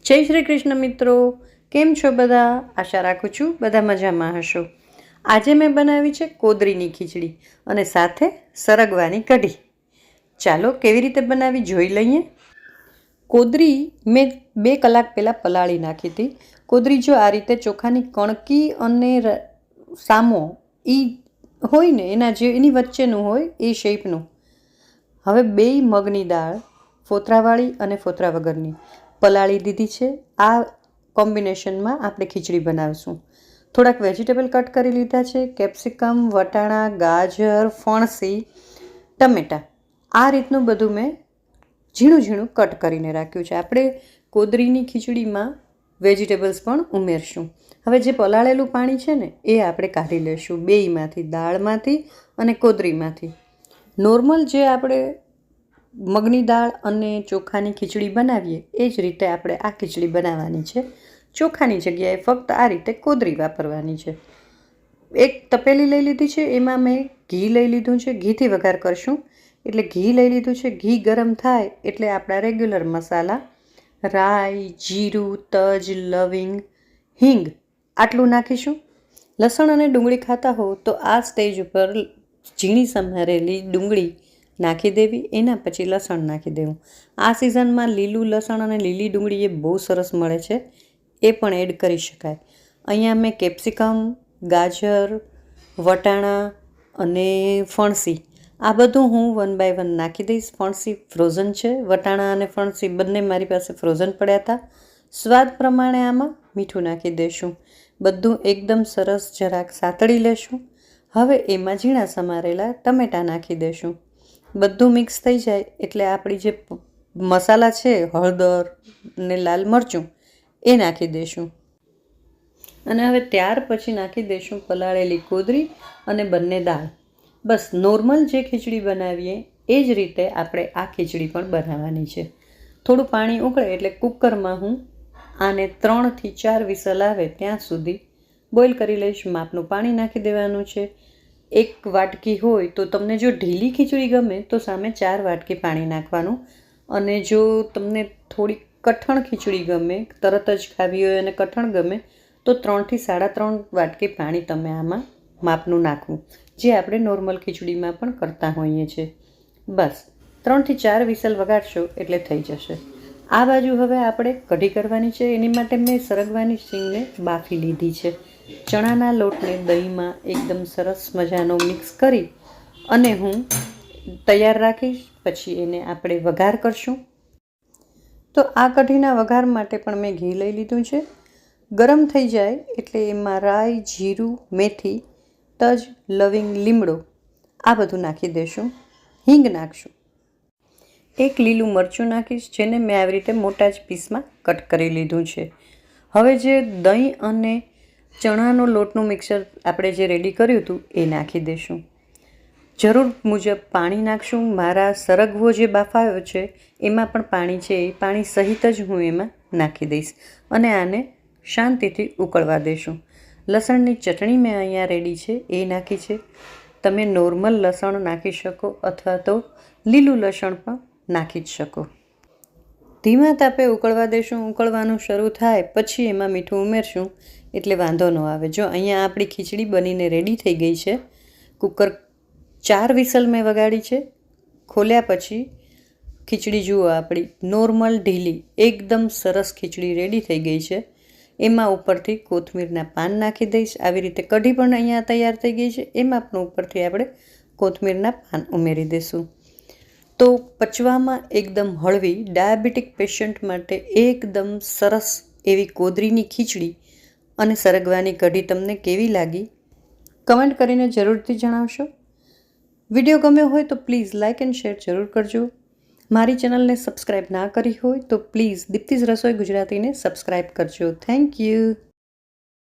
જય શ્રી કૃષ્ણ મિત્રો, કેમ છો બધા? આશા રાખું છું બધા મજામાં હશો. આજે મેં બનાવી છે કોદરીની ખીચડી અને સાથે સરગવાની કઢી. ચાલો કેવી રીતે બનાવી જોઈ લઈએ. કોદરી મેં 2 કલાક પહેલાં પલાળી નાખી હતી. કોદરી જો આ રીતે ચોખાની કણકી અને સામો એ હોય ને એની વચ્ચેનું હોય એ શેપનું. હવે 2 મગની દાળ ફોતરાવાળી અને ફોતરા વગરની પલાળી દીધી છે. આ કોમ્બિનેશનમાં આપણે ખીચડી બનાવીશું. થોડાક વેજીટેબલ કટ કરી લીધા છે, કેપ્સિકમ, વટાણા, ગાજર, ફણસી, ટમેટાં. આ રીતનું બધું મેં ઝીણું ઝીણું કટ કરીને રાખ્યું છે. આપણે કોદરીની ખીચડીમાં વેજીટેબલ્સ પણ ઉમેરશું. હવે જે પલાળેલું પાણી છે ને એ આપણે કાઢી લઈશું, બેયમાંથી, દાળમાંથી અને કોદરીમાંથી. નોર્મલ જે આપણે મગની દાળ અને ચોખાની ખીચડી બનાવીએ એ જ રીતે આપણે આ ખીચડી બનાવવાની છે. ચોખાની જગ્યાએ ફક્ત આ રીતે કોદરી વાપરવાની છે. એક તપેલી લઈ લીધી છે, એમાં મેં ઘી લઈ લીધું છે. ઘીથી વઘાર કરશું એટલે ઘી લઈ લીધું છે. ઘી ગરમ થાય એટલે આપણા રેગ્યુલર મસાલા રાઈ, જીરું, તજ, લવિંગ, હિંગ આટલું નાખીશું. લસણ અને ડુંગળી ખાતા હો તો આ સ્ટેજ ઉપર ઝીણી સમારેલી ડુંગળી નાખી દેવી, એના પછી લસણ નાખી દેવું. આ સિઝનમાં લીલું લસણ અને લીલી ડુંગળી એ બહુ સરસ મળે છે, એ પણ એડ કરી શકાય. અહીંયા મેં કેપ્સિકમ, ગાજર, વટાણા અને ફણસી આ બધું હું 1 બાય 1 નાખી દઈશ. ફણસી ફ્રોઝન છે, વટાણા અને ફણસી બંને મારી પાસે ફ્રોઝન પડ્યા હતા. સ્વાદ પ્રમાણે આમાં મીઠું નાખી દઈશું. બધું એકદમ સરસ જરાક સાતળી લેશું. હવે એમાં ઝીણા સમારેલા ટમેટાં નાખી દઈશું. બધું મિક્સ થઈ જાય એટલે આપણી જે મસાલા છે, હળદર ને લાલ મરચું એ નાખી દઈશું. અને હવે ત્યાર પછી નાખી દઈશું પલાળેલી કોદરી અને બંને દાળ. બસ નોર્મલ જે ખીચડી બનાવીએ એ જ રીતે આપણે આ ખીચડી પણ બનાવવાની છે. થોડું પાણી ઉકળે એટલે કુકરમાં હું આને 3 થી 4 વિસલ આવે ત્યાં સુધી બોઇલ કરી લઈશ. માપનું પાણી નાખી દેવાનું છે. 1 વાટકી હોય તો તમને જો ઢીલી ખીચડી ગમે તો સામે 4 વાટકી પાણી નાખવાનું, અને જો તમને થોડી કઠણ ખીચડી ગમે, તરત જ ખાવી હોય અને કઠણ ગમે તો 3 થી 3.5 વાટકી પાણી તમે આમાં માપનું નાખવું, જે આપણે નોર્મલ ખીચડીમાં પણ કરતા હોઈએ છીએ. બસ 3 થી 4 વિસલ વગાડશો એટલે થઈ જશે. આ બાજુ હવે આપણે કઢી કરવાની છે. એની માટે મેં સરગવાની શીંગને બાફી લીધી છે. ચણાના લોટને દહીંમાં એકદમ સરસ મજાનો મિક્સ કરી અને હું તૈયાર રાખીશ. પછી એને આપણે વઘાર કરશું. તો આ કઢીના વઘાર માટે પણ મેં ઘી લઈ લીધું છે. ગરમ થઈ જાય એટલે એમાં રાઈ, જીરું, મેથી, તજ, લવિંગ, લીમડો આ બધું નાખી દઈશું. હિંગ નાખશું. 1 લીલું મરચું નાખીશ, જેને મેં આવી રીતે મોટા જ પીસમાં કટ કરી લીધું છે. હવે જે દહીં અને ચણાનો લોટનું મિક્સર આપણે જે રેડી કર્યું હતું એ નાખી દઈશું. જરૂર મુજબ પાણી નાખશું. મારા સરગવો જે બાફાયો છે એમાં પણ પાણી છે, એ પાણી સહિત જ હું એમાં નાખી દઈશ અને આને શાંતિથી ઉકળવા દઈશું. લસણની ચટણી મેં અહીંયા રેડી છે એ નાખી છે. તમે નોર્મલ લસણ નાખી શકો અથવા તો લીલું લસણ પણ નાખી જ શકો. ધીમા તાપે ઉકળવા દઈશું. ઉકળવાનું શરૂ થાય પછી એમાં મીઠું ઉમેરશું એટલે વાંધો ન આવે. જો અહીંયા આપણી ખીચડી બનીને રેડી થઈ ગઈ છે. કુકર 4 વિસલ મેં વગાડી છે. ખોલ્યા પછી ખીચડી જુઓ આપણી નોર્મલ ઢીલી એકદમ સરસ ખીચડી રેડી થઈ ગઈ છે. એમાં ઉપરથી કોથમીરના પાન નાખી દઈશ. આવી રીતે કઢી પણ અહીંયા તૈયાર થઈ ગઈ છે. એમાં પણ ઉપરથી આપણે કોથમીરના પાન ઉમેરી દઈશું. તો પચવામાં એકદમ હળવી, ડાયાબિટીક પેશન્ટ માટે એકદમ સરસ એવી કોદરીની ખીચડી અને સરગવાની કઢી તમને કેવી લાગી કમેન્ટ કરીને જરૂરથી જણાવશો. વિડીયો ગમ્યો હોય તો પ્લીઝ લાઇક એન્ડ શેર જરૂર કરજો. મારી ચેનલને સબસ્ક્રાઈબ ના કરી હોય તો પ્લીઝ દીપ્તિઝ રસોઈ ગુજરાતીને સબસ્ક્રાઈબ કરજો. Thank you.